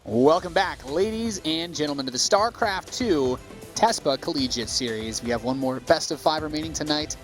Welcome back, ladies and gentlemen, to the Starcraft 2 Tespa Collegiate Series. We have one more best of 5 remaining tonight.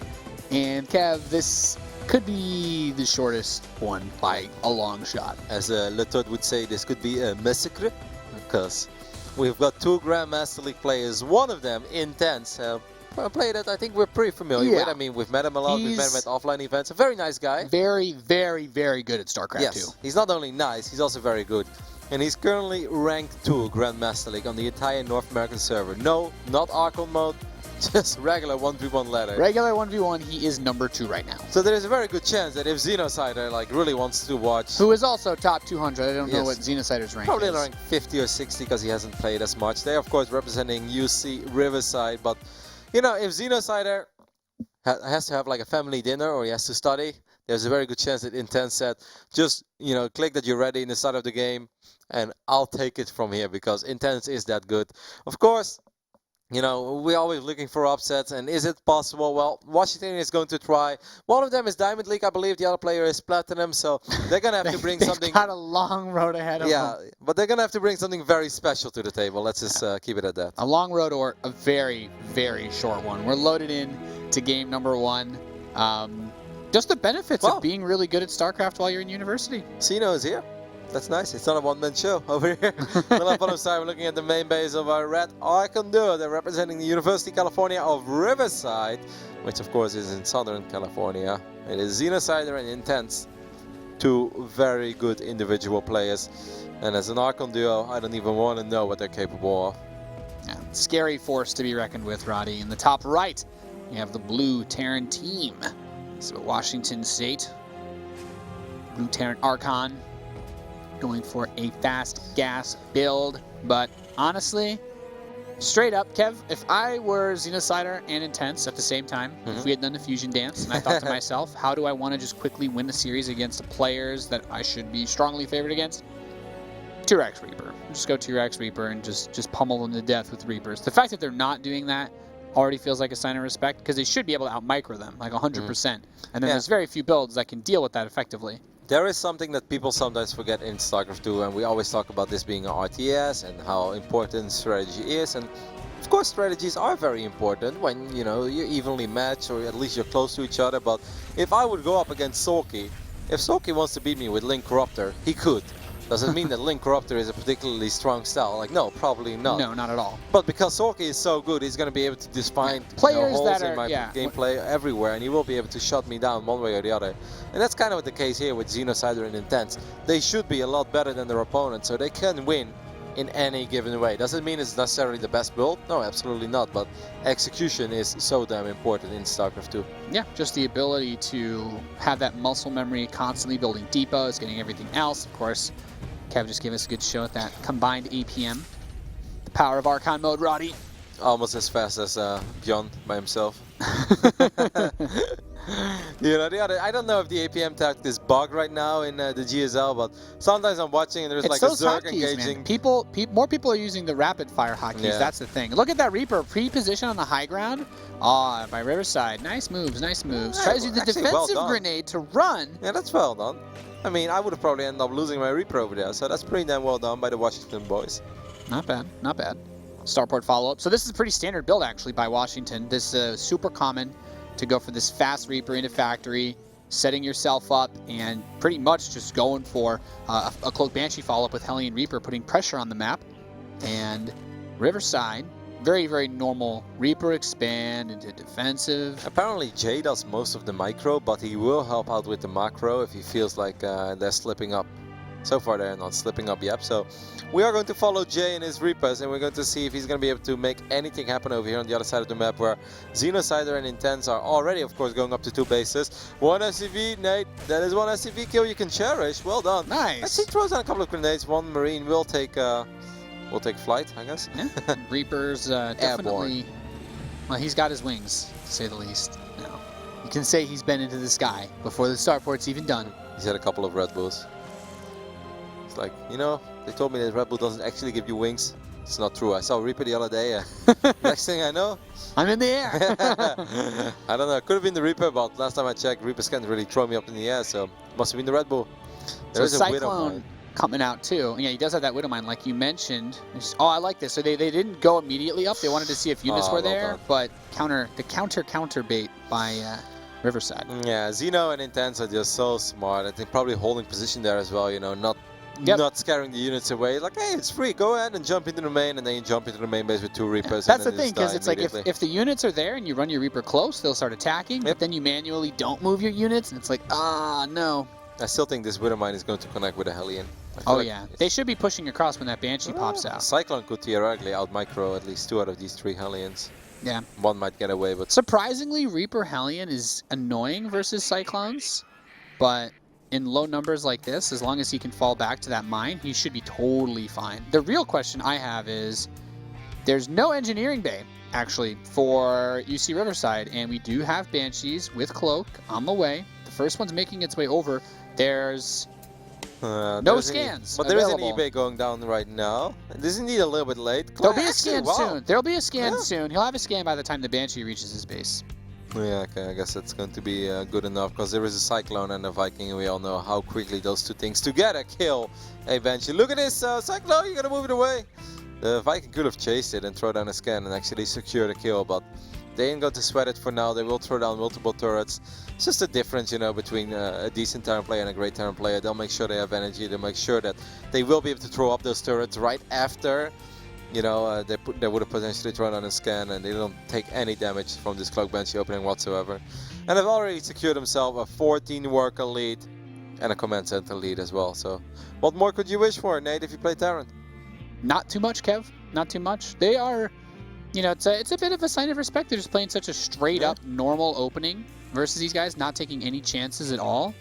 And Kev, this could be the shortest one by a long shot. As Letod would say, this could be a massacre, because we've got 2 Grandmaster League players, one of them Intense, a player that I think we're pretty familiar with. I mean, we've met him a lot, we've met him at offline events. A very nice guy. Very, very, very good at Starcraft 2. He's not only nice, he's also very good. And he's currently ranked 2 Grandmaster League on the entire North American server. No, not Archon mode, just regular 1v1 ladder. Regular 1v1, he is number 2 right now. So there is a very good chance that if Xenocider really wants to watch... Who is also top 200, I don't know what Xenocider's rank probably is. Probably rank 50 or 60 because he hasn't played as much. They're of course representing UC Riverside, but you know, if Xenocider has to have like a family dinner or he has to study, there's a very good chance that Intense said, just, you know, click that you're ready in the start of the game and I'll take it from here, because Intense is that good. Of course, you know, we're always looking for upsets, and is it possible? Well, Washington is going to try. One of them is Diamond League, I believe. The other player is Platinum, so they're going to have to bring something... got a long road ahead of them. Yeah, but they're going to have to bring something very special to the table. Let's just keep it at that. A long road or a very, very short one. We're loaded in to game number 1. Just the benefits of being really good at StarCraft while you're in university. Sino is here. That's nice. It's not a one-man show over here. Well, up on the side, we're looking at the main base of our red Archon duo. They're representing the University of California of Riverside, which of course is in Southern California. It is Xenocider and Intense, 2 very good individual players. And as an Archon duo, I don't even want to know what they're capable of. Yeah, scary force to be reckoned with, Roddy. In the top right, you have the blue Terran team. So Washington State, blue Terran Archon, going for a fast gas build. But honestly, straight up, Kev, if I were Xenocider and Intense at the same time, if we had done the fusion dance, and I thought to myself, how do I want to just quickly win the series against the players that I should be strongly favored against? T-Rex Reaper. Just go T-Rex Reaper and just pummel them to death with Reapers. The fact that they're not doing that already feels like a sign of respect, because they should be able to out-micro them, like 100%. And then there's very few builds that can deal with that effectively. There is something that people sometimes forget in StarCraft 2, and we always talk about this being an RTS and how important strategy is. And of course, strategies are very important when, you know, you're evenly matched or at least you're close to each other. But if I would go up against Sulky, if Sulky wants to beat me with Link Corruptor, he could. Doesn't mean that Link Corruptor is a particularly strong style. Like, no, probably not. No, not at all. But because Sulky is so good, he's going to be able to just find players holes that are, in my gameplay everywhere, and he will be able to shut me down one way or the other. And that's kind of the case here with Xenocider and Intense. They should be a lot better than their opponent, so they can win in any given way. Doesn't mean it's necessarily the best build. No, absolutely not. But execution is so damn important in StarCraft 2. Yeah, just the ability to have that muscle memory, constantly building depots, getting everything else. Of course, Kev just gave us a good show at that combined APM. The power of Archon mode, Roddy. Almost as fast as John by himself. You know, I don't know if the APM tactic is bugged right now in the GSL, but sometimes I'm watching and there's like a Zerg engaging. Man. More people are using the rapid fire hotkeys. Yeah. That's the thing. Look at that Reaper pre-position on the high ground. Ah, by Riverside. Nice moves, nice moves. Yeah, tries to use the defensive grenade to run. Yeah, that's well done. I mean, I would have probably ended up losing my Reaper over there, so that's pretty damn well done by the Washington boys. Not bad, not bad. Starport follow-up. So this is a pretty standard build, actually, by Washington. This is super common to go for this fast Reaper into factory, setting yourself up, and pretty much just going for a Cloak Banshee follow-up with Hellion Reaper, putting pressure on the map. And Riverside, very, very normal. Reaper expand into defensive. Apparently Jay does most of the micro, but he will help out with the macro if he feels like they're slipping up. So far they're not slipping up yet, so we are going to follow Jay and his Reapers, and we're going to see if he's going to be able to make anything happen over here on the other side of the map, where Xenocider and Intense are already, of course, going up to 2 bases. 1 SCV, Nate. That is 1 SCV kill you can cherish. Well done. Nice. Actually throws down a couple of grenades. 1 Marine will take flight, I guess. Yeah. Reaper's definitely... Well, he's got his wings, to say the least. No. You can say he's been into the sky before the starport's even done. He's had a couple of Red Bulls. It's like, you know, they told me that Red Bull doesn't actually give you wings. It's not true. I saw Reaper the other day. Next thing I know, I'm in the air. I don't know. It could have been the Reaper, but last time I checked, Reapers can't really throw me up in the air, so it must have been the Red Bull. There is a Widow mine. coming out too. Yeah, he does have that Widowmine, like you mentioned. Oh, I like this. So they didn't go immediately up. They wanted to see if units were there, done. but counter bait by Riverside. Yeah, Xeno and Intense are just so smart. I think probably holding position there as well, you know, not scaring the units away. Like, hey, it's free, go ahead and jump into the main, and then you jump into the main base with 2 Reapers. That's and the thing, because it's like if the units are there and you run your Reaper close, they'll start attacking, but then you manually don't move your units, and it's like, no. I still think this Widowmine is going to connect with a Hellion. Oh yeah, they should be pushing across when that Banshee pops out. Cyclone could theoretically out-micro at least 2 out of these 3 Hellions. Yeah. One might get away, but... Surprisingly, Reaper Hellion is annoying versus Cyclones, but in low numbers like this, as long as he can fall back to that mine, he should be totally fine. The real question I have is, there's no engineering bay, actually, for UC Riverside, and we do have Banshees with Cloak on the way. The first one's making its way over. There's no scans but there is an available. eBay going down right now. This is indeed a little bit late. There'll be a scan soon. There'll be a scan soon. He'll have a scan by the time the Banshee reaches his base. Yeah, okay, I guess that's going to be good enough, because there is a Cyclone and a Viking, and we all know how quickly those 2 things together kill a Banshee. Look at this, Cyclone, you gotta move it away. The Viking could have chased it and throw down a scan and actually secure the kill, but they ain't going to sweat it for now. They will throw down multiple turrets. It's just a difference, you know, between a decent Terran player and a great Terran player. They'll make sure they have energy. They'll make sure that they will be able to throw up those turrets right after, you know, they would have potentially thrown on a scan, and they don't take any damage from this Cloak Banshee opening whatsoever. And they've already secured themselves a 14 worker lead and a command center lead as well. So what more could you wish for, Nate, if you play Terran? Not too much, Kev. Not too much. They are, you know, it's a bit of a sign of respect. They're just playing such a straight up normal opening versus these guys, not taking any chances at all.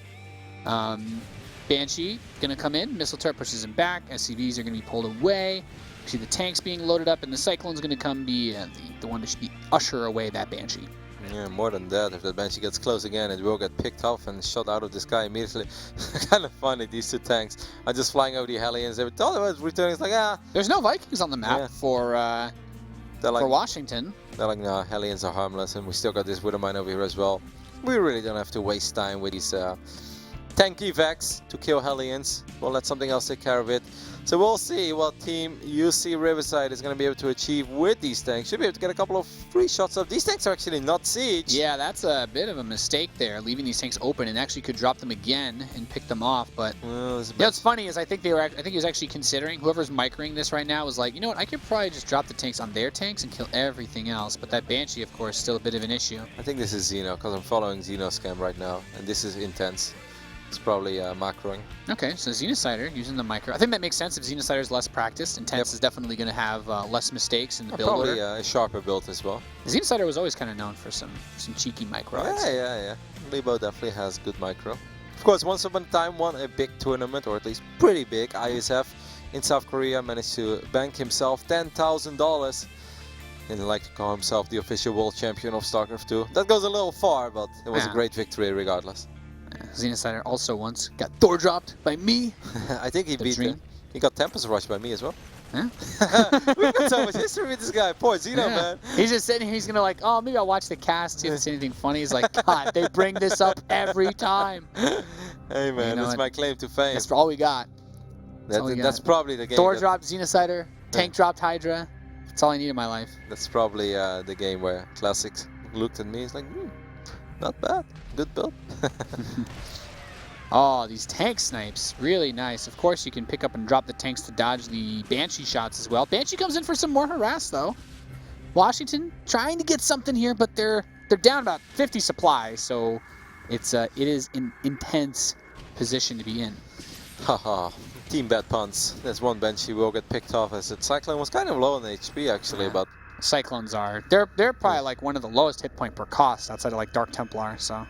Banshee gonna come in. Missile turret pushes him back. SCVs are gonna be pulled away. You see the tanks being loaded up, and the Cyclone's gonna come be the one to should be usher away that Banshee. Yeah, more than that, if that Banshee gets close again, it will get picked off and shot out of the sky immediately. Kind of funny, these 2 tanks are just flying over the Hellions. They were told about returning, it's like, There's no Vikings on the map for Washington. They're like, no, Hellions are harmless, and we still got this Widowmine over here as well. We really don't have to waste time with these tanky Vex to kill Hellions. We'll let something else take care of it. So we'll see what team UC Riverside is going to be able to achieve with these tanks. Should be able to get a couple of free shots off. These tanks are actually not siege. Yeah, that's a bit of a mistake there, leaving these tanks open, and actually could drop them again and pick them off. But what's funny is I think he was actually considering, whoever's microing this right now was like, you know what, I could probably just drop the tanks on their tanks and kill everything else. But that Banshee, of course, still a bit of an issue. I think this is Xeno, because I'm following Xeno's scam right now, and this is intense. It's probably macroing. Okay, so Xenocider using the micro. I think that makes sense if Xenocider is less practiced. Intense is definitely going to have less mistakes in the build probably order. A sharper build as well. Xenocider was always kind of known for some cheeky micro. Yeah. Lebo definitely has good micro. Of course, once upon a time won a big tournament, or at least pretty big. ISF in South Korea managed to bank himself $10,000. And like to call himself the official world champion of Starcraft 2. That goes a little far, but it was a great victory regardless. Xenocider also once got Thor dropped by me. I think he beat him. He got Tempest rushed by me as well. Yeah. We've got so much history with this guy. Poor Xeno, man. He's just sitting here, he's going to like, oh, maybe I'll watch the cast, see if there's anything funny. He's like, God, they bring this up every time. Hey, man, that's my claim to fame. That's all we got. That's probably the game. Thor dropped Xenocider, Tank dropped Hydra. That's all I need in my life. That's probably the game where Classics looked at me. He's like, not bad. Good build. Oh, these tank snipes. Really nice. Of course, you can pick up and drop the tanks to dodge the Banshee shots as well. Banshee comes in for some more harass, though. Washington trying to get something here, but they're down about 50 supplies, so it is an intense position to be in. Haha. Team bad punts. There's one Banshee will get picked off, as it Cyclone was kind of low on HP actually, but Cyclones are. They're probably like one of the lowest hit point per cost outside of like Dark Templar, so.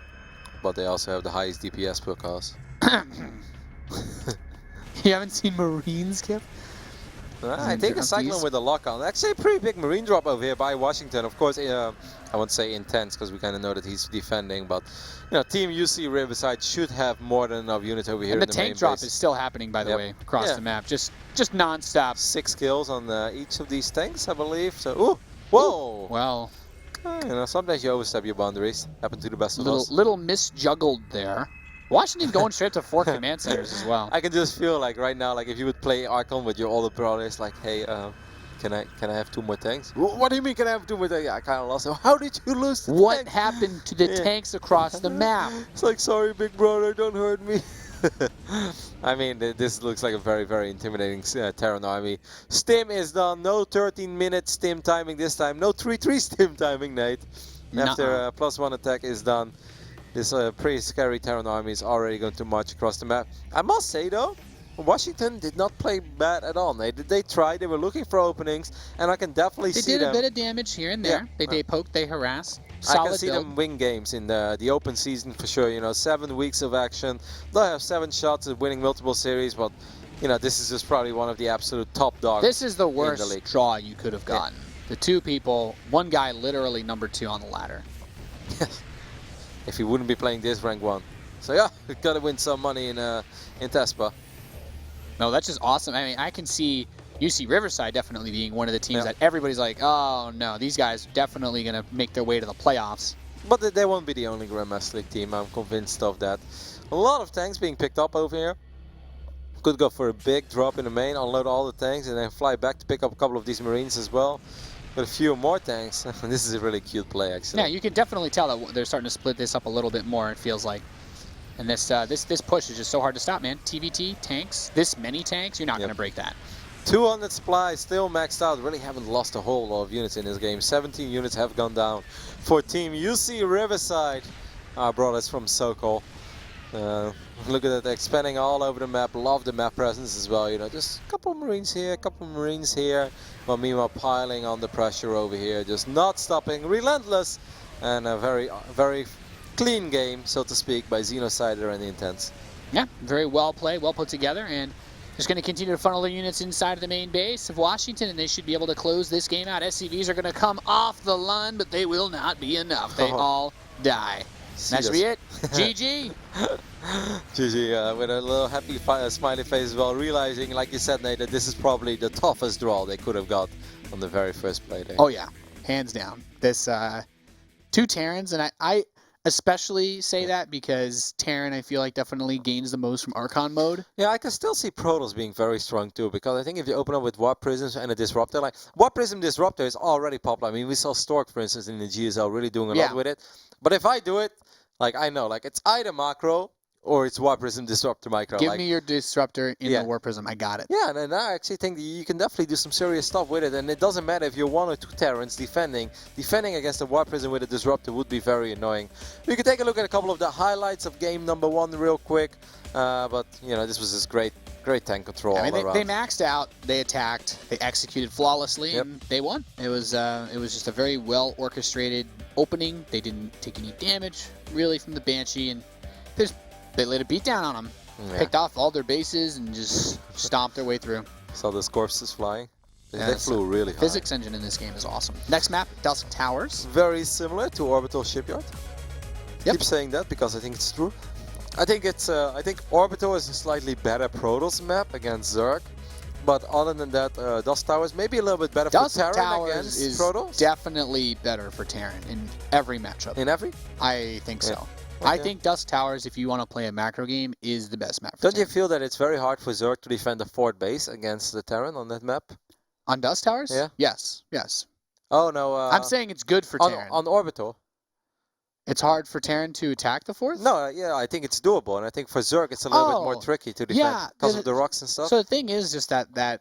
But they also have the highest DPS per cost. You haven't seen Marines, Kip? I think a Cyclone with a lockout. Actually, a pretty big Marine drop over here by Washington. Of course, I won't say intense because we kind of know that he's defending, but you know, Team UC Riverside should have more than enough units over here. And the tank drop is still happening, by the way, across the map, just non-stop. 6 kills on each of these tanks, I believe. So, ooh, whoa. Well, you know, sometimes you overstep your boundaries. Happened to the best of us. Little misjuggled there. Washington going straight to 4 command centers as well. I can just feel like right now, like if you would play Archon with your older brothers, like, hey, can I have 2 more tanks? What do you mean can I have 2 more tanks? Yeah, I kind of lost it. How did you lose the What tank? happened to the tanks across the map? It's like, sorry, big brother, don't hurt me. I mean, this looks like a very, very intimidating Terran army. Stim is done. No 13-minute stim timing this time. No 3-3 stim timing, Nate. After +1 attack is done, this pretty scary Terran army is already going to march across the map. I must say, though, Washington did not play bad at all. They tried. They were looking for openings, and I can definitely see them. They did a bit of damage here and there. Yeah. They poke, they harass. I can see them win games in the open season for sure. You know, 7 weeks of action. They'll have 7 shots at winning multiple series, but you know, this is just probably one of the absolute top dogs. This is the worst draw you could have gotten. Yeah. The 2 people, one guy literally number 2 on the ladder. If he wouldn't be playing this rank 1. So yeah, we gotta win some money in Tespa. No, that's just awesome. I mean, I can see UC Riverside definitely being one of the teams that everybody's like, oh no, these guys definitely going to make their way to the playoffs. But they won't be the only Grandmaster League team, I'm convinced of that. A lot of tanks being picked up over here. Could go for a big drop in the main, unload all the tanks, and then fly back to pick up a couple of these Marines as well. With a few more tanks. This is a really cute play, actually. Yeah, you can definitely tell that they're starting to split this up a little bit more, it feels like. And this push is just so hard to stop, man. TVT, tanks, this many tanks, you're not going to break that. 200 supply, still maxed out. Really haven't lost a whole lot of units in this game. 17 units have gone down for Team UC Riverside. Our brothers from Sokol. Look at that, expanding all over the map. Love the map presence as well. You know, just a couple of Marines here, a couple of Marines here. But meanwhile, piling on the pressure over here. Just not stopping, relentless, and a very, very clean game, so to speak, by Xenocider and the Intense. Yeah, very well played, well put together, and just going to continue to funnel their units inside of the main base of Washington, and they should be able to close this game out. SCVs are going to come off the line, but they will not be enough. They all die. That should be it. GG. GG, with a little happy smiley face as well, realizing, like you said, Nate, that this is probably the toughest draw they could have got on the very first play day. Oh yeah, hands down. This 2 Terrans, and I especially say that because Terran, I feel like, definitely gains the most from Archon mode. Yeah, I can still see Protoss being very strong too, because I think if you open up with Warp Prisms and a Disruptor, like Warp Prism Disruptor is already popular. I mean, we saw Stork, for instance, in the GSL really doing a lot with it. But if I do it, like I know, like it's either macro or it's Warp Prism Disruptor micro. Give me your Disruptor in the Warp Prism. I got it. Yeah, and I actually think that you can definitely do some serious stuff with it. And it doesn't matter if you're 1 or 2 Terrans defending. Defending against a Warp Prism with a Disruptor would be very annoying. We could take a look at a couple of the highlights of game number 1 real quick. But, you know, this was just great tank control all around. They maxed out, they attacked, they executed flawlessly, and they won. It was just a very well orchestrated opening. They didn't take any damage really from the Banshee, and they laid a beat down on them. Picked off all their bases and just stomped their way through. Saw those corpses flying. They flew really high. Physics engine in this game is awesome. Next map, Dusk Towers. Very similar to Orbital Shipyard. Keep saying that because I think it's true. I think Orbital is a slightly better Protoss map against Zerg. But other than that, Dusk Towers maybe a little bit better for Terran against Protoss. Definitely better for Terran in every matchup. In every? I think so. Okay. I think Dusk Towers, if you want to play a macro game, is the best map for Don't you feel that it's very hard for Zerg to defend the fort base against the Terran on that map? On Dusk Towers? Yeah. Yes. Oh, no. I'm saying it's good for Terran. On Orbital. It's hard for Terran to attack the fourth? No, yeah, I think it's doable. And I think for Zerg, it's a little bit more tricky to defend because of the rocks and stuff. So the thing is just that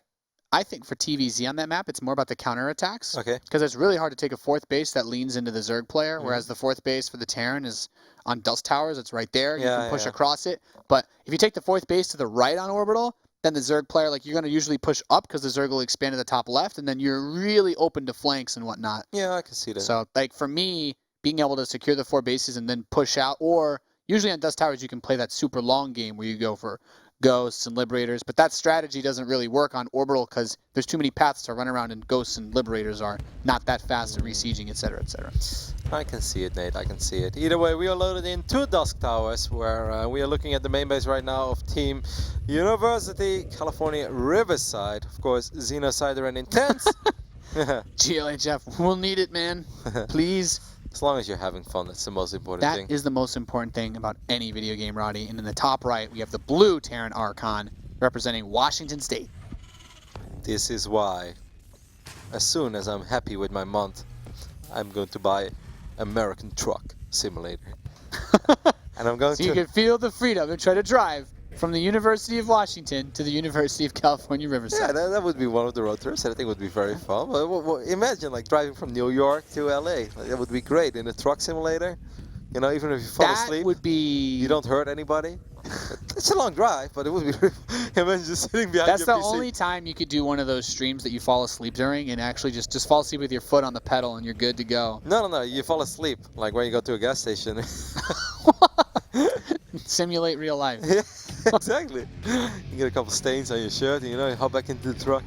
I think for TVZ on that map, it's more about the counterattacks. Okay. Because it's really hard to take a fourth base that leans into the Zerg player, whereas the fourth base for the Terran is on Dusk Towers. It's right there. You can push across it. But if you take the fourth base to the right on Orbital, then the Zerg player, like, you're going to usually push up because the Zerg will expand to the top left, and then you're really open to flanks and whatnot. Yeah, I can see that. So, like, for me, being able to secure the 4 bases and then push out, or usually on Dusk Towers you can play that super long game where you go for Ghosts and Liberators, but that strategy doesn't really work on Orbital because there's too many paths to run around, and Ghosts and Liberators are not that fast at resieging, etc., etc. I can see it, Nate. I can see it. Either way, we are loaded in 2 Dusk Towers, where we are looking at the main base right now of Team University, California, Riverside. Of course, Xenocider and Intense. GLHF, we'll need it, man. Please. As long as you're having fun, that's the most important thing. That is the most important thing about any video game, Roddy. And in the top right, we have the blue Terran Archon representing Washington State. This is why, as soon as I'm happy with my month, I'm going to buy American Truck Simulator. And I'm going So you can feel the freedom and try to drive from the University of Washington to the University of California, Riverside. Yeah, that would be one of the road trips. I think would be very fun. But imagine like driving from New York to LA. Like, that would be great in a truck simulator. You know, even if you fall asleep, That would be... you don't hurt anybody. It's a long drive, but it would be. Imagine just sitting behind That's your the PC. only time you could do one of those streams that you fall asleep during and actually just fall asleep with your foot on the pedal and you're good to go. No. You fall asleep like when you go to a gas station. Simulate real life. Yeah, exactly. You get a couple stains on your shirt, and you hop back into the truck.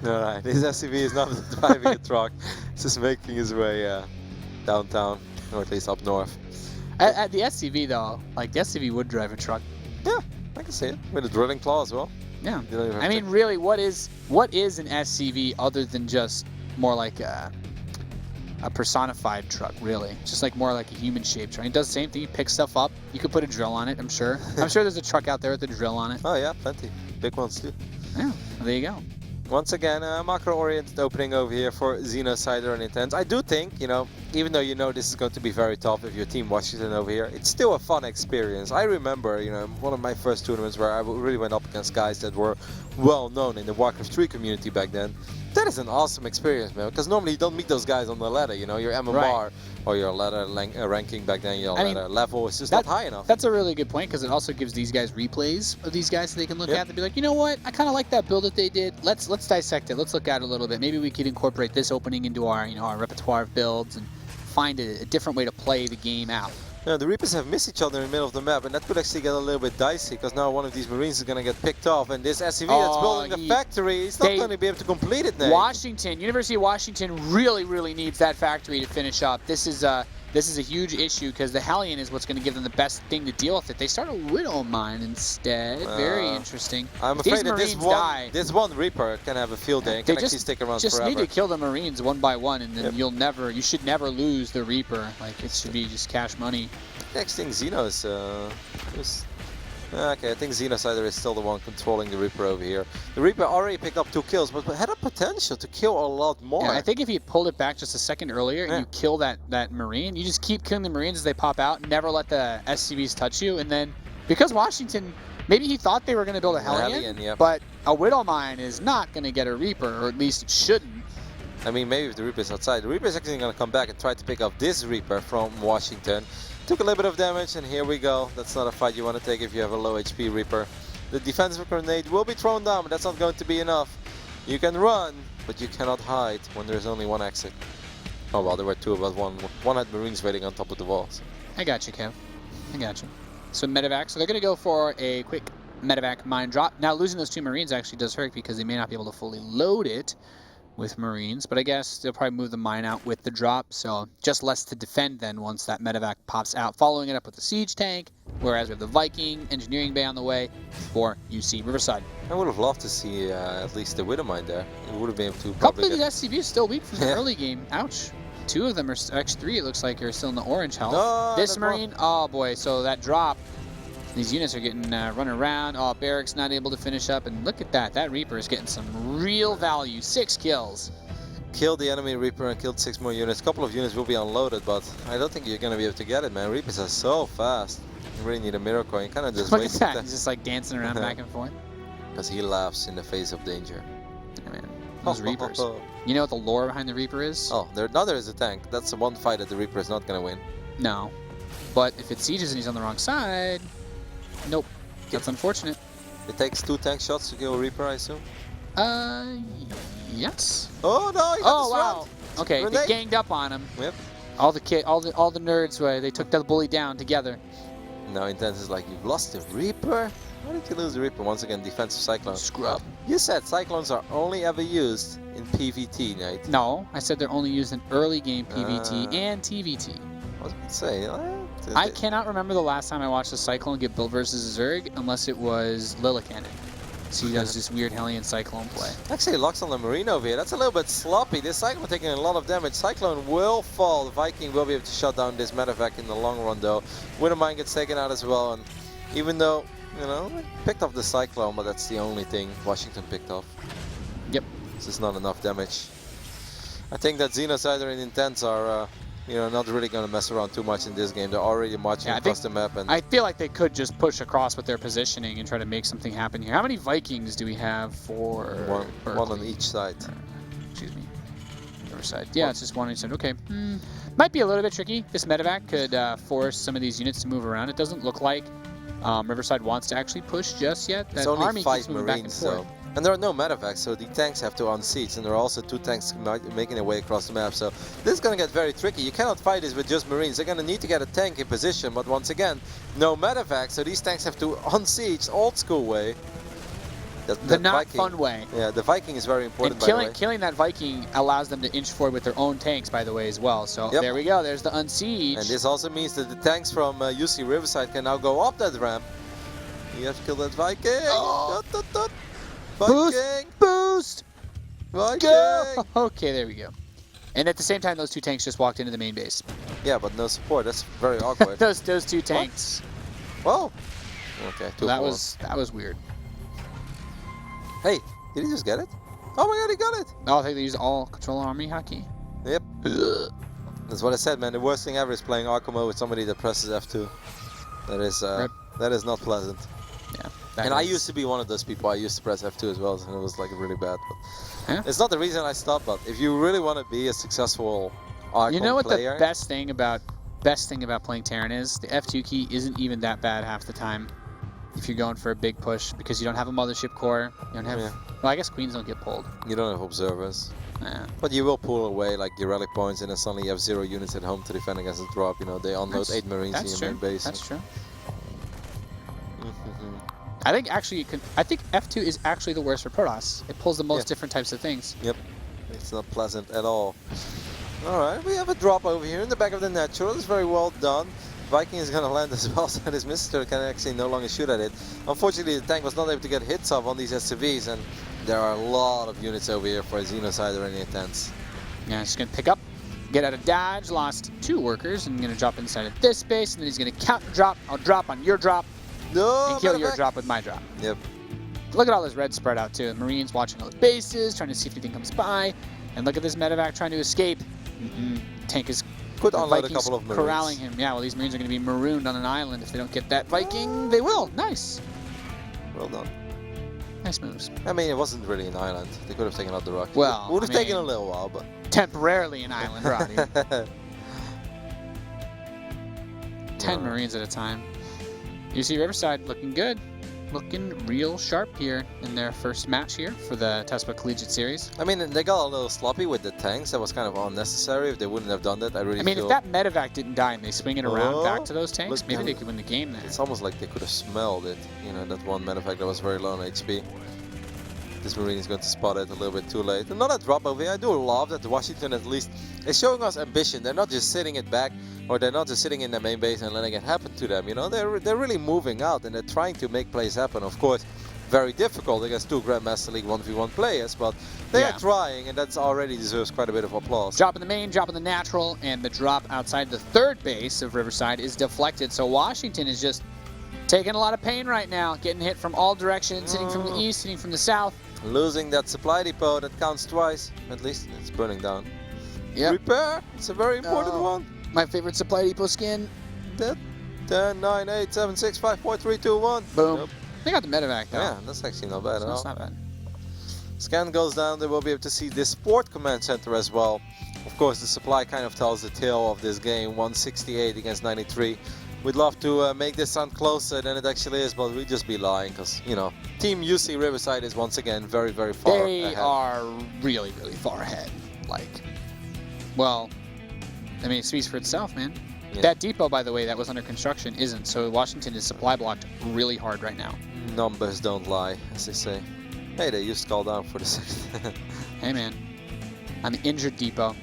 Alright, this SUV is not driving a truck. It's just making his way downtown, or at least up north. At the SUV though, like the SUV would drive a truck. Yeah, I can see it with a drilling claw as well. Yeah. You don't even have I to- mean, really, what is an SUV other than just more like a personified truck? Really, just like more like a human-shaped truck. It does the same thing. You pick stuff up. You could put a drill on it. I'm sure. I'm sure there's a truck out there with a drill on it. Oh yeah, plenty. Big ones too. Yeah. There you go. Once again, a macro-oriented opening over here for Xenocider and Intense. I do think, even though this is going to be very tough if you're Team Washington over here, it's still a fun experience. I remember, one of my first tournaments where I really went up against guys that were well known in the Warcraft 3 community back then. That is an awesome experience, man, because normally you don't meet those guys on the ladder, your MMR Right. or your ladder ranking back then, your ladder level is just not high enough. That's a really good point because it also gives these guys replays of these guys that they can look Yep. at and be like, you know what? I kind of like that build that they did. Let's dissect it. Let's look at it a little bit. Maybe we could incorporate this opening into our our repertoire of builds and find a different way to play the game out. Yeah, the Reapers have missed each other in the middle of the map, and that could actually get a little bit dicey, because now one of these Marines is going to get picked off, and this SUV that's building the factory is not going to be able to complete it now. University of Washington really needs that factory to finish up. This is a huge issue because the Hellion is what's going to give them the best thing to deal with it. They start a Widow Mine instead. Very interesting. I'm afraid that this one Reaper can have a field day and can actually stick around just forever. Need to kill the Marines one by one, and then you should never lose the Reaper. Like, it should be just cash money. Next thing, Xeno is okay, I think Xenocider is still the one controlling the Reaper over here. The Reaper already picked up 2 kills, but had a potential to kill a lot more. Yeah, I think if he had pulled it back just a second earlier and you kill that Marine, you just keep killing the Marines as they pop out, never let the SCVs touch you, and then, because Washington, maybe he thought they were going to build a Hellion, but a Widow Mine is not going to get a Reaper, or at least it shouldn't. I mean, maybe if the Reaper is outside, the Reaper is actually going to come back and try to pick up this Reaper from Washington. Took a little bit of damage, and here we go. That's not a fight you want to take if you have a low HP Reaper. The defensive grenade will be thrown down, but that's not going to be enough. You can run, but you cannot hide when there's only one exit. Oh well, there were 2, but one had Marines waiting on top of the walls. I got you, Kev. I got you. So medevac. So they're going to go for a quick medevac mine drop. Now losing those 2 Marines actually does hurt because they may not be able to fully load it with Marines, but I guess they'll probably move the mine out with the drop, so just less to defend then once that medevac pops out, following it up with the siege tank, whereas we have the Viking engineering bay on the way for UC Riverside. I would have loved to see at least the Widow Mine there. It would have been able to A couple probably of these SCVs still weak from the early game. Ouch. 2 of them are, actually 3 it looks like, are still in the orange health. No, this Marine, oh boy, so that drop, these units are getting run around. Oh, Barrack's not able to finish up, and look at that. That Reaper is getting some real value. 6 kills. Killed the enemy Reaper and killed 6 more units. A couple of units will be unloaded, but I don't think you're going to be able to get it, man. Reapers are so fast. You really need a miracle. You kind of just Look wait at that. He's just like dancing around back and forth. Because he laughs in the face of danger. Yeah, man. Those Reapers. You know what the lore behind the Reaper is? Oh, there is a tank. That's the one fight that the Reaper is not going to win. No. But if it sieges and he's on the wrong side, nope. That's unfortunate. It takes 2 tank shots to kill a Reaper, I assume? Yes. Oh no! He got wow. Okay, they ganged up on him. Yep. All the nerds, they took the bully down together. Now Intense is like, you've lost the Reaper? How did you lose the Reaper? Once again, defensive Cyclone. Scrub. You said Cyclones are only ever used in PvT, Nate. No, I said they're only used in early game PvT and TvT. I was going to say, I cannot remember the last time I watched a Cyclone get built versus a Zerg unless it was Lilla Cannon. So he does this weird Hellion Cyclone play. Actually, locks on the Marine over here. That's a little bit sloppy. This Cyclone taking a lot of damage. Cyclone will fall. The Viking will be able to shut down this medevac in the long run, though. Wintermine gets taken out as well. And even though, you know, picked off the Cyclone, but that's the only thing Washington picked off. Yep. This is not enough damage. I think that Xenocider and Intense are, you know, not really going to mess around too much in this game. They're already marching across the map. And I feel like they could just push across with their positioning and try to make something happen here. How many Vikings do we have for one on each side? Excuse me. Riverside. Yeah, it's just one on each side. Okay. Might be a little bit tricky. This medevac could force some of these units to move around. It doesn't look like Riverside wants to actually push just yet. That it's only army 5 keeps moving Marines, back and forth. so. And there are no medevacs, so the tanks have to unsiege, and there are also 2 tanks making their way across the map. So this is going to get very tricky. You cannot fight this with just Marines. They're going to need to get a tank in position, but once again, no medevacs, so these tanks have to unsiege old school way. The not Viking, fun way. Yeah, the Viking is very important. And killing that Viking allows them to inch forward with their own tanks, by the way, as well. So there we go. There's the unsiege. And this also means that the tanks from UC Riverside can now go up that ramp. You have to kill that Viking. Oh. Viking! Boost! Viking! Go! Okay, there we go. And at the same time, those 2 tanks just walked into the main base. Yeah, but no support. That's very awkward. those 2 tanks. Whoa! Okay, that was weird. Hey, did he just get it? Oh my god, he got it! Oh, I think they used all control army hockey. Yep. That's what I said, man. The worst thing ever is playing Archon with somebody that presses F2. That is not pleasant. Yeah. And I used to be one of those people. I used to press F2 as well, and it was like really bad. But yeah. It's not the reason I stopped. But if you really want to be a successful Archon you know what player, the best thing about playing Terran is? The F2 key isn't even that bad half the time. If you're going for a big push, because you don't have a mothership core, you don't have. Well, I guess queens don't get pulled. You don't have observers. Yeah. But you will pull away like your relic points, and then suddenly you have 0 units at home to defend against a drop. You know, they unload 8 Marines in your main base. That's true. I think actually, I think F2 is actually the worst for Protoss. It pulls the most different types of things. Yep, it's not pleasant at all. All right, we have a drop over here in the back of the natural. It's very well done. Viking is going to land as well, so this Mister can actually no longer shoot at it. Unfortunately, the tank was not able to get hits off on these SCVs, and there are a lot of units over here for a Xenocider and Intense. Yeah, he's going to pick up, get out of dodge, lost 2 workers, and going to drop inside of this base, and then he's going to counter drop. I'll drop on your drop. No, and kill your drop with my drop. Yep. Look at all this red spread out too. The Marines watching all the bases, trying to see if anything comes by. And look at this medevac trying to escape. Tank is could unload a couple of Marines. Corralling him. Yeah, well, these Marines are going to be marooned on an island if they don't get that Viking. They will. Nice. Well done. Nice moves. I mean, it wasn't really an island. They could have taken out the rock. Well, it would have taken a little while, but temporarily an island, Roddy. 10 Marines at a time. You see Riverside looking good, looking real sharp here in their first match here for the Tespa Collegiate Series. I mean, they got a little sloppy with the tanks. That was kind of unnecessary. If they wouldn't have done that, I mean, if that medevac didn't die and they swing it around back to those tanks, maybe they could win the game there. It's almost like they could have smelled it. You know, that one medevac that was very low on HP. This Marine is going to spot it a little bit too late. Another drop over here. I do love that Washington at least is showing us ambition. They're not just sitting it back, or they're not just sitting in their main base and letting it happen to them. You know, they're really moving out and they're trying to make plays happen. Of course, very difficult against 2 Grandmaster League 1v1 players, but they are trying, and that already deserves quite a bit of applause. Drop in the main, drop in the natural, and the drop outside the 3rd base of Riverside is deflected. So Washington is just taking a lot of pain right now, getting hit from all directions, hitting from the east, hitting from the south. Losing that supply depot that counts twice. At least it's burning down. Yep. Repair. It's a very important one. My favorite supply depot skin. That 10, 9, 8, 7, 6, 5, 4, 3, 2, 1. Boom. Nope. They got the medevac though. Yeah, that's actually not bad at all. That's not bad. Scan goes down. They will be able to see this Sport Command Center as well. Of course, the supply kind of tells the tale of this game. 168 against 93. We'd love to make this sound closer than it actually is, but we'd just be lying because, you know, Team UC Riverside is once again very, very far ahead. They are really, really far ahead. Like, well, I mean, it speaks for itself, man. Yeah. That depot, by the way, that was under construction isn't, so Washington is supply blocked really hard right now. Numbers don't lie, as they say. Hey, they used Call Down for the 6th. Hey, man. On the injured depot.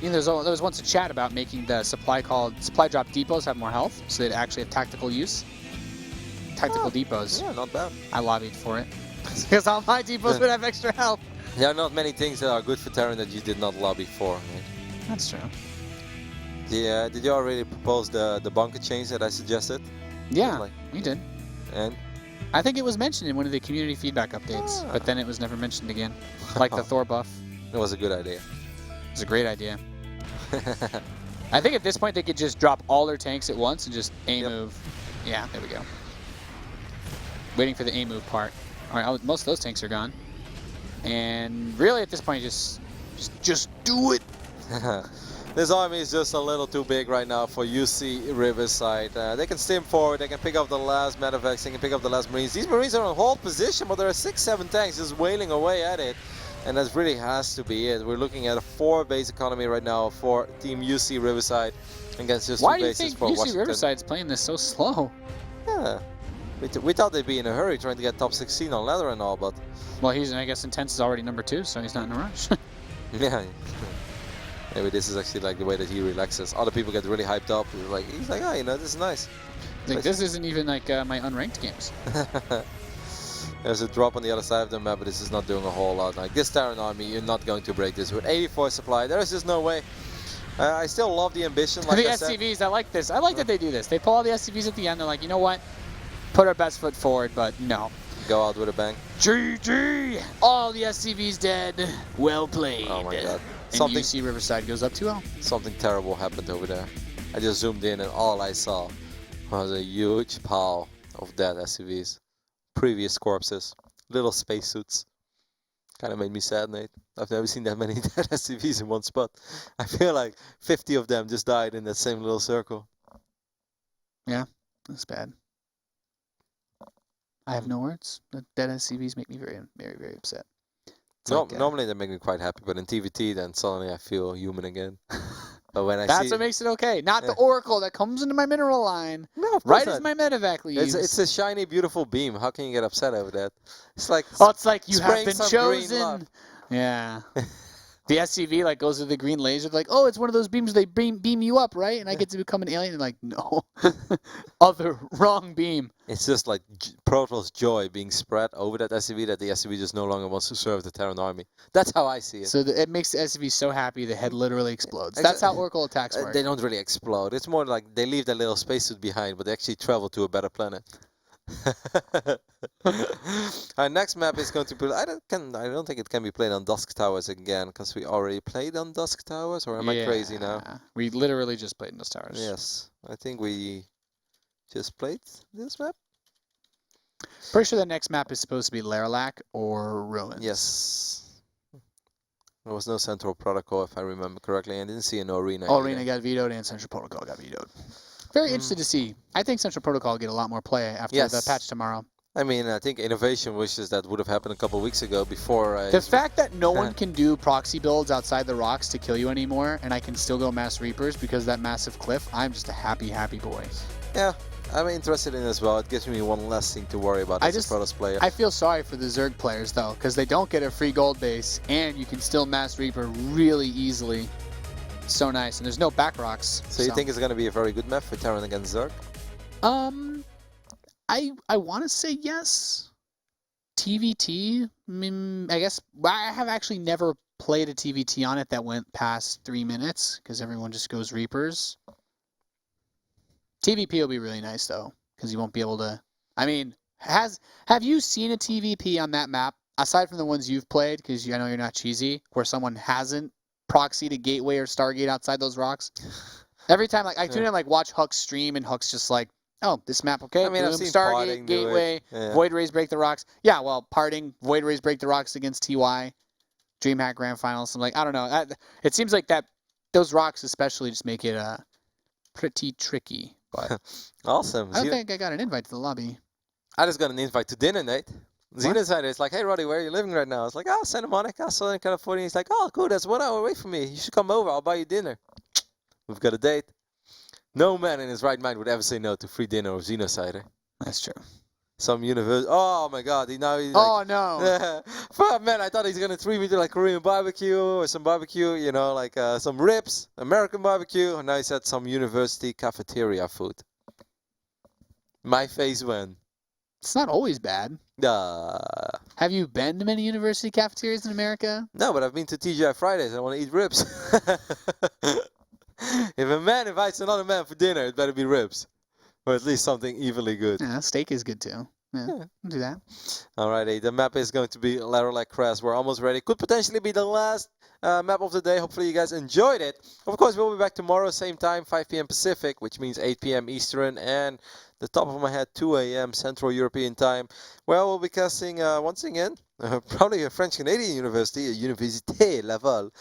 You know, there was once a chat about making the supply drop depots have more health, so they'd actually have tactical use. Tactical depots. Yeah, not bad. I lobbied for it. Because all my depots would have extra health. There are not many things that are good for Terran that you did not lobby for. Right? That's true. Yeah, did you already propose the bunker change that I suggested? Yeah, we did. And? I think it was mentioned in one of the community feedback updates, but then it was never mentioned again. Like the Thor buff. It was a good idea. It was a great idea. I think at this point they could just drop all their tanks at once and just A-move. Yeah, there we go. Waiting for the A-move part. All right, most of those tanks are gone. And really at this point, just do it. This army is just a little too big right now for UC Riverside. They can stim forward, they can pick up the last medevacs, they can pick up the last marines. These marines are in hold position, but there are 6-7 tanks just wailing away at it. And that really has to be it. We're looking at a 4-base economy right now for Team UC Riverside against just 2 bases for Washington. Why do you think UC Riverside's playing this so slow? Yeah, we thought they'd be in a hurry trying to get top 16 on ladder and all, but... Well, I guess Intense is already number 2, so he's not in a rush. Yeah. Maybe this is actually like the way that he relaxes. Other people get really hyped up. He's like, oh, you know, this is nice. Like, this isn't even like my unranked games. There's a drop on the other side of the map, but this is not doing a whole lot. Like this Terran army, you're not going to break this with 84 supply. There is just no way. I still love the ambition. Like the SCVs, I like this. I like that they do this. They pull all the SCVs at the end. They're like, you know what? Put our best foot forward, but no. Go out with a bang. GG! All the SCVs dead. Well played. Oh my god. And UC Riverside goes up 2-0. Something terrible happened over there. I just zoomed in and all I saw was a huge pile of dead SCVs. Previous corpses. Little spacesuits. Kind of made me sad, Nate. I've never seen that many dead SCVs in one spot. I feel like 50 of them just died in that same little circle. Yeah, that's bad. I have no words. The dead SCVs make me very, very, very upset. Normally they make me quite happy, but in TVT then suddenly I feel human again. But when That's what makes it okay. Not the Oracle that comes into my mineral line. No, of course right not. as my medevac leaves. It's a shiny, beautiful beam. How can you get upset over that? It's like it's like you have been some chosen. Yeah. The SCV like goes to the green laser. Like, oh, it's one of those beams. They beam you up, right? And I get to become an alien. And like, no, other wrong beam. It's just like Protoss joy being spread over that SCV that the SCV just no longer wants to serve the Terran army. That's how I see it. So it makes the SCV so happy the head literally explodes. That's how Oracle attacks work. They don't really explode. It's more like they leave that little spacesuit behind, but they actually travel to a better planet. Our next map is going to be. I don't think it can be played on Dusk Towers again because we already played on Dusk Towers. Or am I crazy now? We literally just played on Dusk Towers. Yes, I think we just played this map. Pretty sure the next map is supposed to be Laralac or Ruins. Yes. There was no Central Protocol, if I remember correctly. I didn't see an Arena. Arena got vetoed and Central Protocol got vetoed. Very interested to see. I think Central Protocol will get a lot more play after the patch tomorrow. I mean, I think Innovation wishes that would have happened a couple of weeks ago before... the fact that no one can do proxy builds outside the rocks to kill you anymore, and I can still go Mass Reapers because of that massive cliff, I'm just a happy, happy boy. Yeah, I'm interested in it as well. It gives me one less thing to worry about as a Protoss player. I feel sorry for the Zerg players, though, because they don't get a free gold base, and you can still Mass Reaper really easily. So nice, and there's no back rocks. So you think it's going to be a very good map for Terran against Zerg? I want to say yes. TVT, I guess I have actually never played a TVT on it that went past 3 minutes because everyone just goes Reapers. TVP will be really nice though because you won't be able to. I mean, have you seen a TVP on that map aside from the ones you've played? Because I know you're not cheesy, where someone hasn't proxied a gateway or Stargate outside those rocks. Every time, like I tune in, like watch Huck's stream, and Huck's just like, "Oh, this map, okay." I mean, boom, I've seen Stargate, gateway, Void Rays break the rocks. Yeah, well, parting, Void Rays break the rocks against TY, DreamHack Grand Finals. I'm like, I don't know. It seems like that those rocks especially just make it pretty tricky. But awesome. I don't think I got an invite to the lobby. I just got an invite to dinner, Nate. Xenocide is like, hey, Roddy, where are you living right now? I was like, oh, Santa Monica, Southern California. He's like, oh, cool, that's 1 hour away from me. You should come over. I'll buy you dinner. We've got a date. No man in his right mind would ever say no to free dinner of Xenocide. That's true. Some universe. Oh, my God. He's oh, like, no. Fuck, man, I thought he's going to treat me to like Korean barbecue or some barbecue, you know, like some ribs, American barbecue. And now he said some university cafeteria food. My face went. It's not always bad. Have you been to many university cafeterias in America? No, but I've been to TGI Fridays and I want to eat ribs. If a man invites another man for dinner, it better be ribs. Or at least something evenly good. Yeah, steak is good too. Yeah, we'll do that. Alrighty, the map is going to be Lateral Crest. We're almost ready. Could potentially be the last map of the day. Hopefully you guys enjoyed it. Of course, we'll be back tomorrow, same time, 5 p.m. Pacific, which means 8 p.m. Eastern, and the top of my head, 2 a.m. Central European time. Well, we'll be casting once again, probably a French-Canadian university, a Université Laval,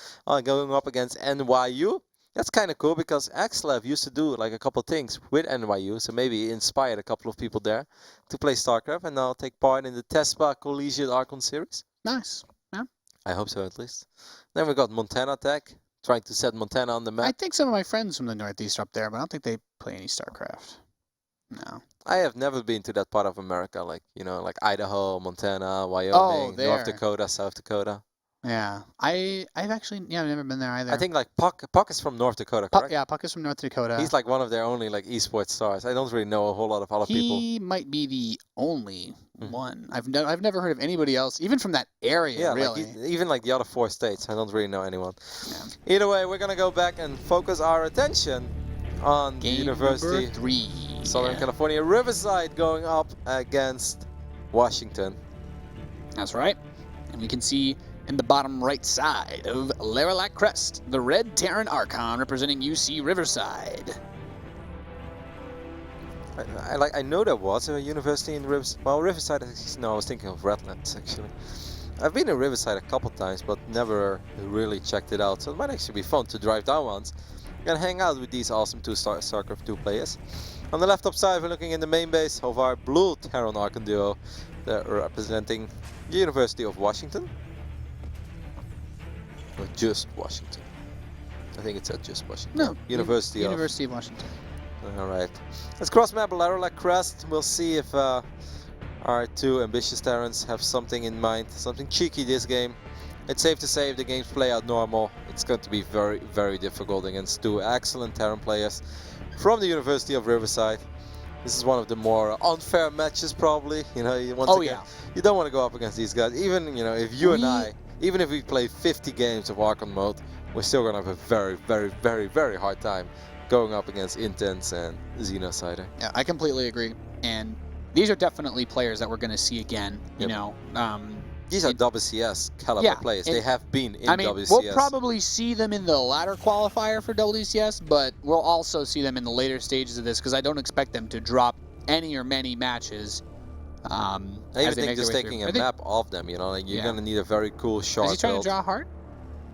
going up against NYU. That's kind of cool because Axlev used to do like a couple things with NYU, so maybe he inspired a couple of people there to play Starcraft and now take part in the Tespa Collegiate Archon Series. Nice. Yeah. I hope so, at least. Then we got Montana Tech, trying to set Montana on the map. I think some of my friends from the Northeast are up there, but I don't think they play any Starcraft. No. I have never been to that part of America, like, you know, like Idaho, Montana, Wyoming, North Dakota, South Dakota. Yeah, I've actually never been there either. I think like Puck is from North Dakota, correct? Yeah, Puck is from North Dakota. He's like one of their only like esports stars. I don't really know a whole lot of other people. He might be the only one. I've never heard of anybody else, even from that area. Yeah, really. like even like the other 4 states, I don't really know anyone. Yeah. Either way, we're gonna go back and focus our attention on the University number 3. Southern California Riverside going up against Washington. That's right, and we can see in the bottom right side of Laralac Crest, the red Terran Archon representing UC Riverside. I know there was a university in Riverside. Well, Riverside, no, I was thinking of Redlands actually. I've been in Riverside a couple times, but never really checked it out. So it might actually be fun to drive down once and hang out with these awesome Starcraft 2 players. On the left top side, we're looking in the main base of our blue Terran Archon duo. They're representing the University of Washington. Or just Washington. I think it said just Washington. No, University of Washington. Alright. Let's cross map Laralac Crest. We'll see if our 2 ambitious Terrans have something in mind. Something cheeky this game. It's safe to say if the games play out normal, it's going to be very, very difficult against 2 excellent Terran players from the University of Riverside. This is one of the more unfair matches probably. You know, you don't want to go up against these guys. Even, you know, if you and I, even if we play 50 games of Archon mode, we're still going to have a very, very, very, very hard time going up against Intense and Xenocider. Yeah, I completely agree. And these are definitely players that we're going to see again, you know. These are WCS caliber players. They have been in WCS. We'll probably see them in the ladder qualifier for WCS, but we'll also see them in the later stages of this because I don't expect them to drop any or many matches. I even think just taking a map off them, you know, like you're gonna need a very cool sharp build. Is he trying to draw a heart?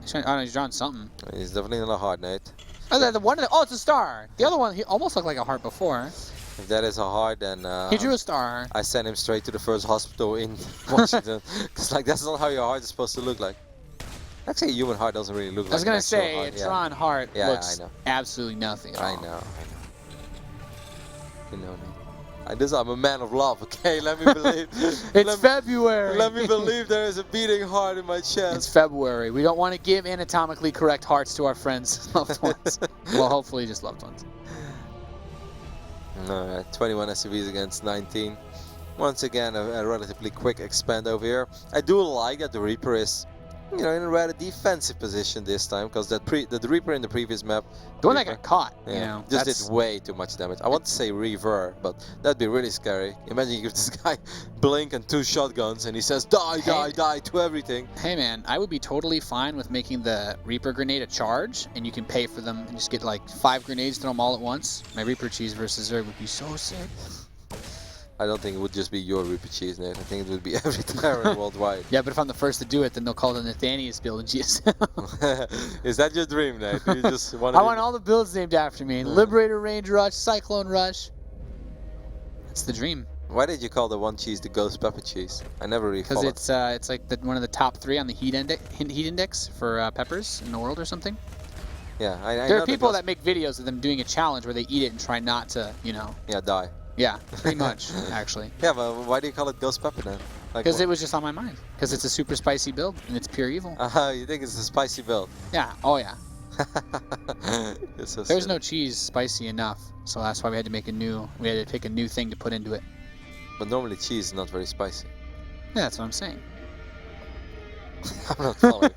He's drawing something. He's definitely not a heart, Nate. Oh, it's a star. The other one, he almost looked like a heart before. If that is a heart, then he drew a star. I sent him straight to the first hospital in Washington. Because like that's not how your heart is supposed to look like. Actually, a human heart doesn't really look like. I was gonna say heart. a drawn heart looks I know. absolutely nothing. I know. You know me. I'm a man of love. Okay, let me believe. It's February. Let me believe there is a beating heart in my chest. It's February. We don't want to give anatomically correct hearts to our friends, loved ones. Well, hopefully just loved ones. Alright, 21 SCVs against 19. Once again, a relatively quick expand over here. I do like that the Reaper is, you know, in a rather defensive position this time, because the Reaper in the previous map, the one that got caught, you know, just did way too much damage. I want to say Reaver, but that'd be really scary. Imagine you give this guy blink and 2 shotguns, and he says die, die to everything. Hey man, I would be totally fine with making the Reaper grenade a charge, and you can pay for them and just get like 5 grenades, throw them all at once. My Reaper cheese versus Zerg would be so sick. I don't think it would just be your Reaper cheese, Nate. I think it would be every Terran worldwide. Yeah, but if I'm the first to do it, then they'll call it the Nathanius build in GSL. Is that your dream, Nate? You just I want all the builds named after me. Liberator, Range Rush, Cyclone Rush. That's the dream. Why did you call the one cheese the Ghost Pepper cheese? I never really followed. Because it's like one of the top 3 on the heat index for peppers in the world or something. Yeah, I there are people that make videos of them doing a challenge where they eat it and try not to, you know. Yeah, die. Yeah, pretty much, actually. Yeah, but why do you call it Ghost Pepper then? Because it was just on my mind. Because it's a super spicy build, and it's pure evil. You think it's a spicy build? Yeah, oh yeah. So There's no cheese spicy enough, so that's why we had to make we had to pick a new thing to put into it. But normally cheese is not very spicy. Yeah, that's what I'm saying. I'm not following.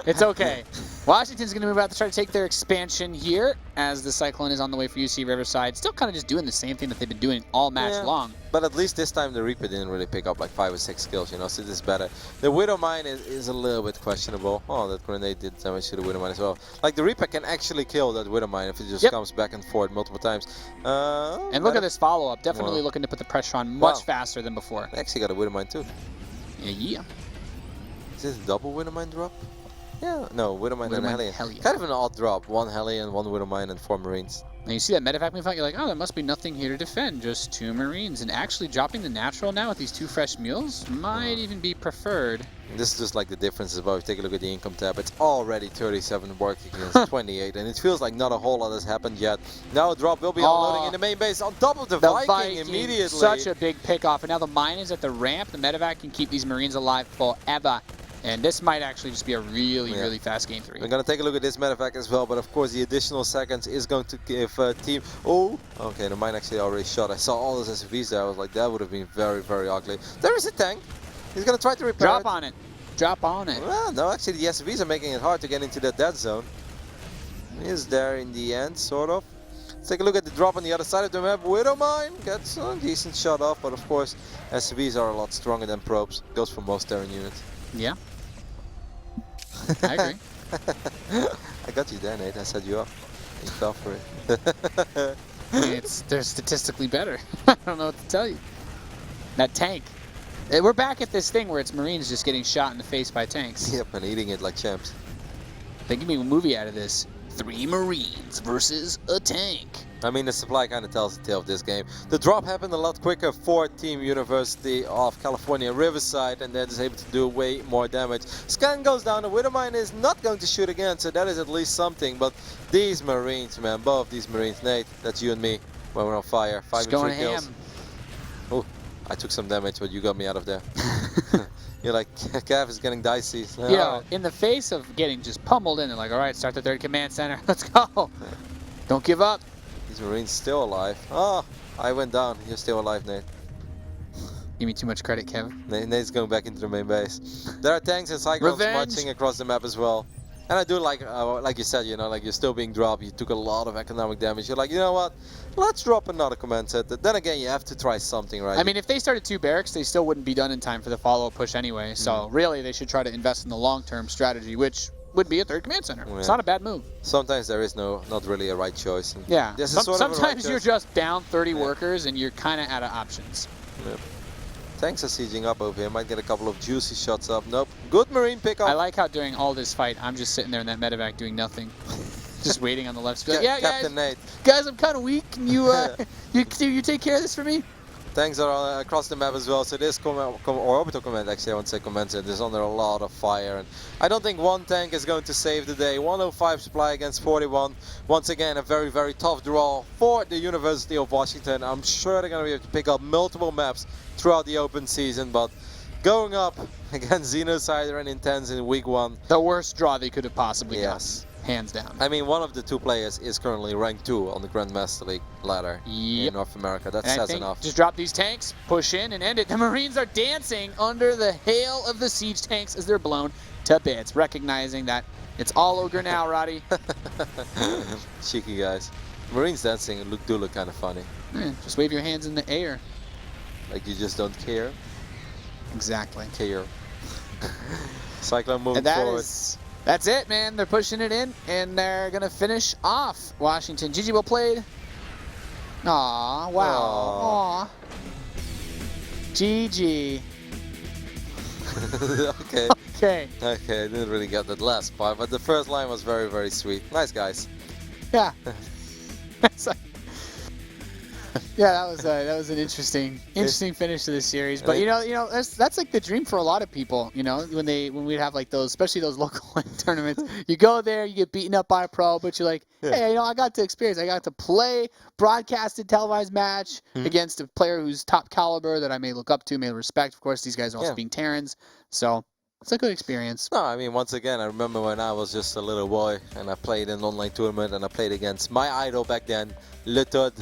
It's okay. Washington's going to move out to try to take their expansion here as the Cyclone is on the way for UC Riverside. Still kind of just doing the same thing that they've been doing all match long. But at least this time the Reaper didn't really pick up like 5 or 6 kills, you know, so this is better. The Widow Mine is a little bit questionable. Oh, that grenade did damage to the Widow Mine as well. Like, the Reaper can actually kill that Widow Mine if it just comes back and forth multiple times. And look at this follow-up. Definitely looking to put the pressure on much faster than before. They actually got a Widow Mine too. Yeah. Is this a double Widow Mine drop? Yeah, no, Widow Mine and Hellion. Hellion. Kind of an odd drop. 1 Hellion, 1 Widow Mine, and 4 Marines. And you see that medevac move out, you're like, oh, there must be nothing here to defend, just 2 Marines. And actually dropping the natural now with these 2 fresh mules might even be preferred. And this is just like the difference as well. If you take a look at the income tab, it's already 37 working against 28, and it feels like not a whole lot has happened yet. Now a drop will be unloading in the main base on top of the Viking immediately. Such a big pick-off, and now the mine is at the ramp. The medevac can keep these Marines alive forever. And this might actually just be a really, really fast game 3. We're going to take a look at this medevac as well, but of course the additional seconds is going to give team... Oh, okay, the mine actually already shot. I saw all those SUVs there. I was like, that would have been very, very ugly. There is a tank. He's going to try to repair Drop on it. Drop on it. Well, no, actually the SUVs are making it hard to get into that dead zone. He is there in the end, sort of. Let's take a look at the drop on the other side of the map. Widow Mine gets a decent shot off, but of course SUVs are a lot stronger than probes. Goes for most Terran units. Yeah. I agree. I got you there, Nate. I set you up. You fell for it. They're statistically better. I don't know what to tell you. That tank. We're back at this thing where it's Marines just getting shot in the face by tanks. Yep, and eating it like champs. They give me a movie out of this. 3 Marines versus a tank. I mean, the supply kind of tells the tale of this game. The drop happened a lot quicker for Team University of California Riverside, and they're just able to do way more damage. Scan goes down, the Widow Mine is not going to shoot again, so that is at least something. But these Marines, man, both these Marines, Nate, that's you and me, when we're on fire. 5 and 3 kills. Oh, I took some damage, but you got me out of there. You're like, Cav is getting dicey. You know, in the face of getting just pummeled in, they're like, all right, start the 3rd command center. Let's go. Don't give up. These Marines still alive. Oh, I went down. You're still alive, Nate. Give me too much credit, Kevin. Nate's going back into the main base. There are tanks and cyclones marching across the map as well. And I do like you said, you know, like you're still being dropped. You took a lot of economic damage. You're like, you know what? Let's drop another command center. Then again, you have to try something, right? I mean, if they started 2 barracks, they still wouldn't be done in time for the follow-up push anyway. So really, they should try to invest in the long-term strategy, which would be a 3rd command center. Yeah. It's not a bad move. Sometimes there is not really a right choice. And yeah. This is sometimes you're just down 30 workers and you're kind of out of options. Yeah. Tanks are sieging up over here. Might get a couple of juicy shots up. Nope. Good Marine pickup. I like how during all this fight, I'm just sitting there in that medevac doing nothing. Just waiting on the left. Like, yeah, Captain Nate. Guys, I'm kind of weak. Can you, you take care of this for me? Tanks are across the map as well, so this orbital command, actually I won't say command center, is under a lot of fire. And I don't think one tank is going to save the day. 105 supply against 41. Once again, a very, very tough draw for the University of Washington. I'm sure they're going to be able to pick up multiple maps throughout the open season, but going up against Xenocider and Intense in week 1. The worst draw they could have possibly gotten. Hands down. I mean, one of the 2 players is currently ranked 2 on the Grandmaster League ladder in North America. That says enough. Just drop these tanks, push in, and end it. The Marines are dancing under the hail of the siege tanks as they're blown to bits, recognizing that it's all ogre now, Roddy. Cheeky guys. Marines dancing do look kind of funny. Yeah, just wave your hands in the air. Like you just don't care. Exactly. Care. Cyclone moving forward. That's it, man. They're pushing it in, and they're going to finish off Washington. GG, well played. Aw, wow. Aw. GG. Okay. Okay. Okay, I didn't really get that last part, but the first line was very, very sweet. Nice guys. Yeah. Yeah, that was an interesting finish to this series. But you know, that's like the dream for a lot of people. You know, when we'd have like those, especially those local tournaments. You go there, you get beaten up by a pro, but you're like, hey, you know, I got to experience. I got to play broadcasted, televised match against a player who's top caliber that I may look up to, may respect. Of course, these guys are also being Terrans, so it's a good experience. No, I mean, once again, I remember when I was just a little boy and I played in an online tournament and I played against my idol back then, Le Tud.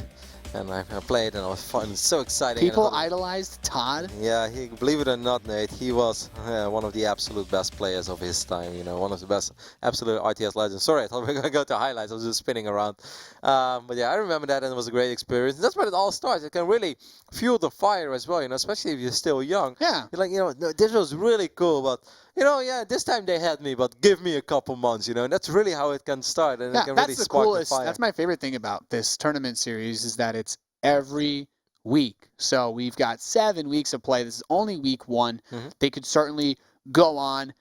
and I played, and it was fun, so exciting. People and idolized Todd. Yeah, believe it or not, Nate, he was one of the absolute best players of his time. You know, one of the best absolute RTS legends. Sorry, I thought we were gonna go to highlights. I was just spinning around. But yeah, I remember that, and it was a great experience. And that's where it all starts. It can really fuel the fire as well. You know, especially if you're still young. Yeah. You're like, you know, no, this was really cool, but you know, yeah, this time they had me, but give me a couple months. You know, and that's really how it can start, and Yeah, it can that's really the spark coolest. the fire. That's my favorite thing about this tournament series is that it's every week. So we've got 7 weeks of play. This is only week 1. Mm-hmm. They could certainly go on,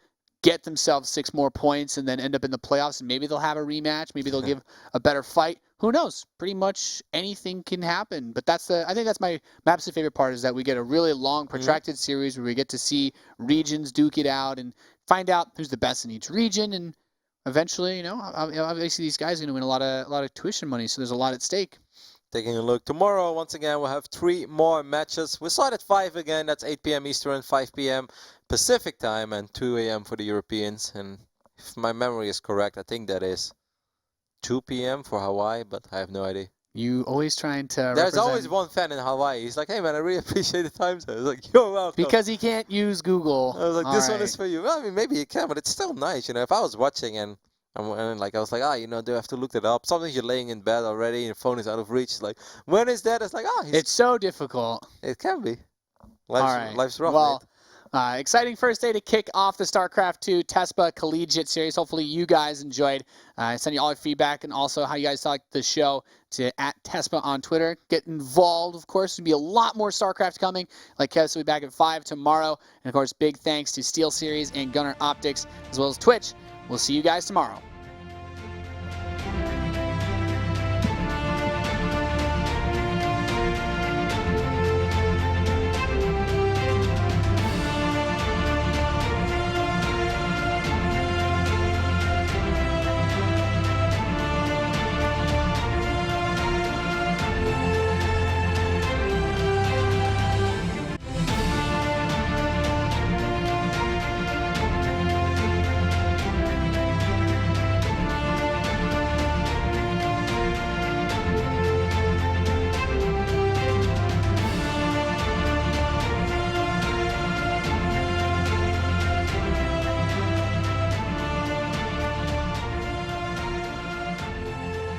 get themselves 6 more points, and then end up in the playoffs. And maybe they'll have a rematch. Maybe they'll give a better fight. Who knows? Pretty much anything can happen. But I think that's my absolute favorite part is that we get a really long, protracted series where we get to see regions duke it out and find out who's the best in each region. And eventually, you know, obviously these guys are going to win a lot of tuition money. So there's a lot at stake. Taking a look tomorrow, once again, we'll have 3 more matches. We'll start at 5 again. That's 8 p.m. Eastern, 5 p.m. Pacific time, and 2 a.m. for the Europeans. And if my memory is correct, I think that is 2 p.m. for Hawaii, but I have no idea. You always trying to There's represent... always one fan in Hawaii. He's like, hey man, I really appreciate the time zone. I was like, you're welcome. Because he can't use Google. I was like, this one is for you. Well, I mean, maybe you can, but it's still nice. You know, if I was watching and like I was like, you know, do I have to look that up? Sometimes you're laying in bed already and your phone is out of reach. It's like, when is that? It's like, it's so difficult. It can be. Life's rough. Well, exciting first day to kick off the Starcraft 2 Tespa Collegiate Series. Hopefully you guys enjoyed. Send you all your feedback and also how you guys thought the show to @Tespa on Twitter. Get involved, of course. There'll be a lot more Starcraft coming. Like Kev will be back at 5 tomorrow. And, of course, big thanks to Steel Series and Gunner Optics, as well as Twitch. We'll see you guys tomorrow.